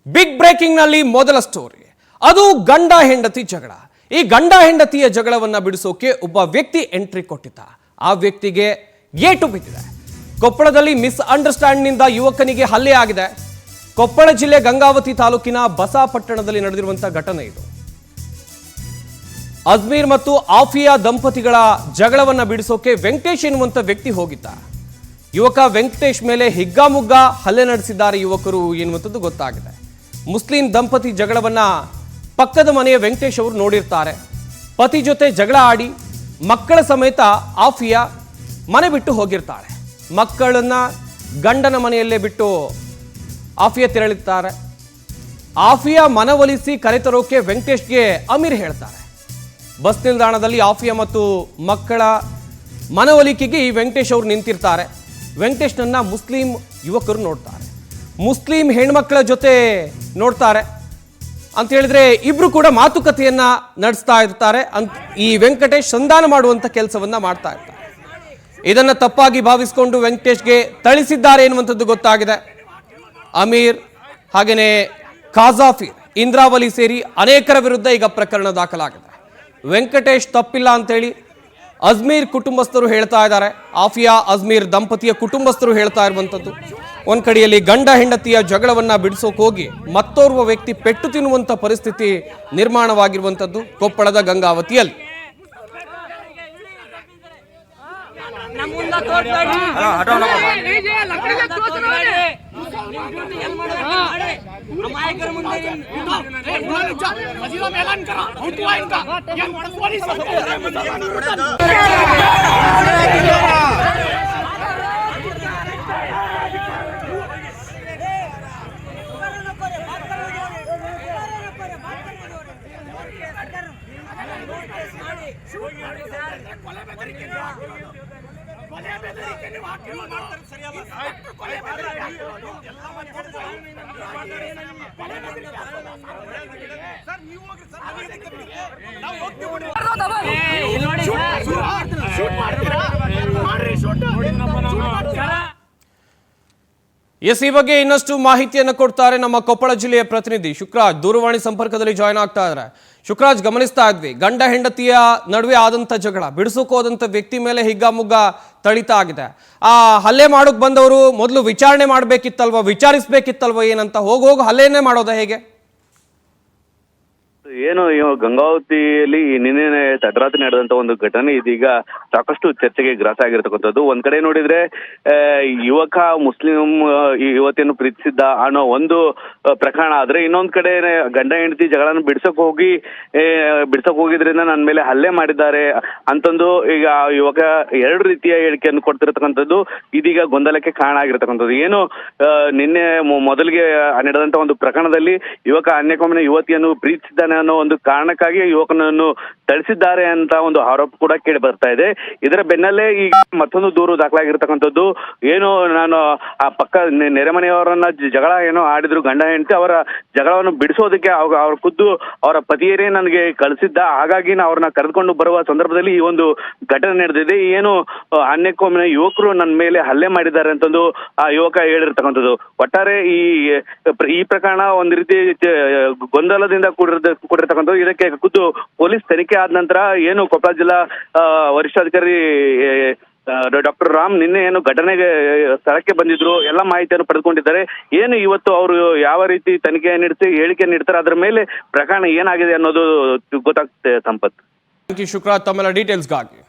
Big breaking ನಲ್ಲಿ ಮೊದಲ story, ಅದು ಗಂಡ ಹೆಂಡತಿ ಜಗಳ. ಈ ಗಂಡ ಹೆಂಡತಿಯ ಜಗಳವನ್ನ ಬಿಡಿಸೋಕೆ ಒಬ್ಬ ವ್ಯಕ್ತಿ ಎಂಟ್ರಿ ಕೊಟ್ಟಿದ್ದ. ಆ ವ್ಯಕ್ತಿಗೆ ಏಟು ಬಿದ್ದಿದೆ. ಕೊಪ್ಪಳದಲ್ಲಿ ಮಿಸ್ ಅಂಡರ್ಸ್ಟ್ಯಾಂಡ್ ನಿಂದ ಯುವಕನಿಗೆ ಹಲ್ಲೆ ಆಗಿದೆ. ಕೊಪ್ಪಳ ಜಿಲ್ಲೆ ಗಂಗಾವತಿ ತಾಲೂಕಿನ ಬಸಾಪಟ್ಟಣದಲ್ಲಿ ನಡೆದಿರುವಂತಹ ಘಟನೆ ಇದು. ಅಜ್ಮೀರ್ ಮತ್ತು ಆಫಿಯಾ ದಂಪತಿಗಳ ಜಗಳವನ್ನ ಬಿಡಿಸೋಕೆ ವೆಂಕಟೇಶ್ ಎನ್ನುವಂತ ವ್ಯಕ್ತಿ ಹೋಗಿದ್ದ. ಯುವಕ ವೆಂಕಟೇಶ್ ಮೇಲೆ ಹಿಗ್ಗಾಮುಗ್ಗ ಹಲ್ಲೆ ನಡೆಸಿದ್ದಾರೆ ಯುವಕರು ಎನ್ನುವಂಥದ್ದು ಗೊತ್ತಾಗಿದೆ. ಮುಸ್ಲಿಂ ದಂಪತಿ ಜಗಳವನ್ನ ಪಕ್ಕದ ಮನೆಯ ವೆಂಕಟೇಶ್ ಅವರು ನೋಡಿರ್ತಾರೆ. ಪತಿ ಜೊತೆ ಜಗಳ ಆಡಿ ಮಕ್ಕಳ ಸಮೇತ ಆಫಿಯಾ ಮನೆ ಬಿಟ್ಟು ಹೋಗಿರ್ತಾಳೆ. ಮಕ್ಕಳನ್ನ ಗಂಡನ ಮನೆಯಲ್ಲೇ ಬಿಟ್ಟು ಆಫಿಯಾ ತೆರಳಿರ್ತಾರೆ. ಆಫಿಯಾ ಮನವೊಲಿಸಿ ಕರೆತರೋಕೆ ವೆಂಕಟೇಶ್ಗೆ ಅಮೀರ್ ಹೇಳ್ತಾರೆ. ಬಸ್ ನಿಲ್ದಾಣದಲ್ಲಿ ಆಫಿಯಾ ಮತ್ತು ಮಕ್ಕಳ ಮನವೊಲಿಕೆಗೆ ಈ ವೆಂಕಟೇಶ್ ಅವರು ನಿಂತಿರ್ತಾರೆ. ವೆಂಕಟೇಶ್ನನ್ನ ಮುಸ್ಲಿಂ ಯುವಕರು ನೋಡ್ತಾರೆ. ಮುಸ್ಲಿಂ ಹೆಣ್ಮಕ್ಳ ಜೊತೆ ನೋಡ್ತಾರೆ ಅಂತ ಹೇಳಿದ್ರೆ ಇಬ್ರು ಕೂಡ ಮಾತುಕತೆಯನ್ನ ನಡೆಸ್ತಾ ಇರ್ತಾರೆ. ಈ ವೆಂಕಟೇಶ್ ಸಂಧಾನ ಮಾಡುವಂತ ಕೆಲಸವನ್ನ ಮಾಡ್ತಾ ಇರ್ತಾರೆ. ಇದನ್ನ ತಪ್ಪಾಗಿ ಭಾವಿಸಿಕೊಂಡು ವೆಂಕಟೇಶ್ಗೆ ಥಳಿಸಿದ್ದಾರೆ ಎನ್ನುವಂಥದ್ದು ಗೊತ್ತಾಗಿದೆ. ಅಮೀರ್ ಹಾಗೇನೆ ಖಾಜಾಫೀರ್, ಇಂದ್ರಾವಲಿ ಸೇರಿ ಅನೇಕರ ವಿರುದ್ಧ ಈಗ ಪ್ರಕರಣ ದಾಖಲಾಗಿದೆ. ವೆಂಕಟೇಶ್ ತಪ್ಪಿಲ್ಲ ಅಂತೇಳಿ ಅಜ್ಮೀರ್ ಕುಟುಂಬಸ್ಥರು ಹೇಳ್ತಾ ಇದ್ದಾರೆ. ಆಫಿಯಾ ಅಜ್ಮೀರ್ ದಂಪತಿಯ ಕುಟುಂಬಸ್ಥರು ಹೇಳ್ತಾ ಇರುವಂಥದ್ದು. ಒಂದ್ ಕಡೆಯಲ್ಲಿ ಗಂಡ ಹೆಂಡತಿಯ ಜಗಳವನ್ನ ಬಿಡಿಸೋಕೆ ಹೋಗಿ ಮತ್ತೋರ್ವ ವ್ಯಕ್ತಿ ಪೆಟ್ಟು ತಿನ್ನುವಂತ ಪರಿಸ್ಥಿತಿ ನಿರ್ಮಾಣವಾಗಿರುವಂಥದ್ದು ಕೊಪ್ಪಳದ ಗಂಗಾವತಿಯಲ್ಲಿ. ಎಸ್, ಈ ಬಗ್ಗೆ ಇನ್ನಷ್ಟು ಮಾಹಿತಿಯನ್ನು ಕೊಡ್ತಾರೆ ನಮ್ಮ ಕೊಪ್ಪಳ ಜಿಲ್ಲೆಯ ಪ್ರತಿನಿಧಿ ಶುಕ್ರಾಜ್. ದೂರವಾಣಿ ಸಂಪರ್ಕದಲ್ಲಿ ಜಾಯ್ನ್ ಆಗ್ತಾ ಇದ್ದಾರೆ. ಶುಕ್ರಾಜ್, ಗಮನಿಸ್ತಾ ಇದ್ವಿ ಗಂಡ ಹೆಂಡತಿಯ ನಡುವೆ ಆದಂತ ಜಗಳ, ಬಿಡಿಸೋಕೆ ಹೋದಂತ ವ್ಯಕ್ತಿ ಮೇಲೆ ಹಿಗ್ಗಾಮುಗ್ಗ ಥಳಿತ ಆಗಿದೆ. ಆ ಹಲ್ಲೆ ಮಾಡೋಕ್ ಬಂದವರು ಮೊದಲು ವಿಚಾರಣೆ ಮಾಡ್ಬೇಕಿತ್ತಲ್ವಾ, ವಿಚಾರಿಸ್ಬೇಕಿತ್ತಲ್ವಾ, ಏನಂತ ಹೋಗಿ ಹಲ್ಲೆನೇ ಮಾಡೋದ ಹೇಗೆ? ಏನು ಗಂಗಾವತಿಯಲ್ಲಿ ನಿನ್ನೆ ತಡರಾತ್ರಿ ನಡೆದಂತ ಒಂದು ಘಟನೆ ಇದೀಗ ಸಾಕಷ್ಟು ಚರ್ಚೆಗೆ ಗ್ರಾಸ ಆಗಿರ್ತಕ್ಕಂಥದ್ದು. ಒಂದ್ ಕಡೆ ನೋಡಿದ್ರೆ ಯುವಕ ಮುಸ್ಲಿಂ ಯುವತಿಯನ್ನು ಪ್ರೀತಿಸಿದ್ದ ಅನ್ನೋ ಒಂದು ಪ್ರಕರಣ ಆದ್ರೆ, ಇನ್ನೊಂದ್ ಕಡೆ ಗಂಡ ಹೆಂಡತಿ ಜಗಳನ್ನ ಬಿಡ್ಸಕ್ ಹೋಗಿದ್ರಿಂದ ನನ್ನ ಮೇಲೆ ಹಲ್ಲೆ ಮಾಡಿದ್ದಾರೆ ಅಂತಂದು ಈಗ ಯುವಕ ಎರಡು ರೀತಿಯ ಹೇಳಿಕೆಯನ್ನು ಕೊಡ್ತಿರ್ತಕ್ಕಂಥದ್ದು ಇದೀಗ ಗೊಂದಲಕ್ಕೆ ಕಾರಣ ಆಗಿರ್ತಕ್ಕಂಥದ್ದು. ಏನು ನಿನ್ನೆ ಮೊದಲಿಗೆ ನಡೆದಂತ ಒಂದು ಪ್ರಕರಣದಲ್ಲಿ ಯುವಕ ಅನ್ಯಕೊಮ್ಮೆ ಯುವತಿಯನ್ನು ಪ್ರೀತಿಸಿದ್ದಾನೆ ಅನ್ನೋ ಒಂದು ಕಾರಣಕ್ಕಾಗಿ ಯುವಕನನ್ನು ಥಳಿಸಿದ್ದಾರೆ ಅಂತ ಒಂದು ಆರೋಪ ಕೂಡ ಕೇಳಿ ಬರ್ತಾ ಇದೆ. ಇದರ ಬೆನ್ನಲ್ಲೇ ಈಗ ಮತ್ತೊಂದು ದೂರು ದಾಖಲಾಗಿರ್ತಕ್ಕಂಥದ್ದು. ಏನು ನಾನು ಆ ಪಕ್ಕ ನೆರೆಮನೆಯವರನ್ನ ಜಗಳ ಏನೋ ಆಡಿದ್ರು ಗಂಡ ಹೆಂಡತಿ, ಅವರ ಜಗಳವನ್ನು ಬಿಡಿಸೋದಕ್ಕೆ ಅವ್ರ ಖುದ್ದು ಅವರ ಪತಿಯರೇ ನನಗೆ ಕಳಿಸಿದ್ದ, ಹಾಗಾಗಿ ನಾ ಅವ್ರನ್ನ ಕರೆದುಕೊಂಡು ಬರುವ ಸಂದರ್ಭದಲ್ಲಿ ಈ ಒಂದು ಘಟನೆ ನಡೆದಿದೆ. ಏನು ಅನ್ಯಕ್ಕೊಮ್ಮೆ ಯುವಕರು ನನ್ನ ಮೇಲೆ ಹಲ್ಲೆ ಮಾಡಿದ್ದಾರೆ ಅಂತಂದು ಆ ಯುವಕ ಹೇಳಿರ್ತಕ್ಕಂಥದ್ದು. ಒಟ್ಟಾರೆ ಈ ಪ್ರಕರಣ ಒಂದು ರೀತಿ ಗೊಂದಲದಿಂದ ಕೂಡಿರ್ತಕ್ಕಂಥದ್ದು. ಇದಕ್ಕೆ ಖುದ್ದು ಪೊಲೀಸ್ ತನಿಖೆ ಆದ ನಂತರ ಏನು ಕೊಪ್ಪಳ ಜಿಲ್ಲಾ ವರಿಷ್ಠಾಧಿಕಾರಿ ಡಾಕ್ಟರ್ ರಾಮ್ ನಿನ್ನೆ ಏನು ಘಟನೆಗೆ ಸ್ಥಳಕ್ಕೆ ಬಂದಿದ್ರು, ಎಲ್ಲ ಮಾಹಿತಿಯನ್ನು ಪಡೆದುಕೊಂಡಿದ್ದಾರೆ. ಏನು ಇವತ್ತು ಅವರು ಯಾವ ರೀತಿ ತನಿಖೆ ನಡೆಸಿ ಹೇಳಿಕೆ ನೀಡ್ತಾರೆ, ಅದರ ಮೇಲೆ ಪ್ರಕರಣ ಏನಾಗಿದೆ ಅನ್ನೋದು ಗೊತ್ತಾಗ್ತದೆ. ಸಂಪತ್, ಶುಕ್ರಾಜ್ ತಮ್ಮೆಲ್ಲ ಡೀಟೇಲ್ಸ್ಗಾಗಿ.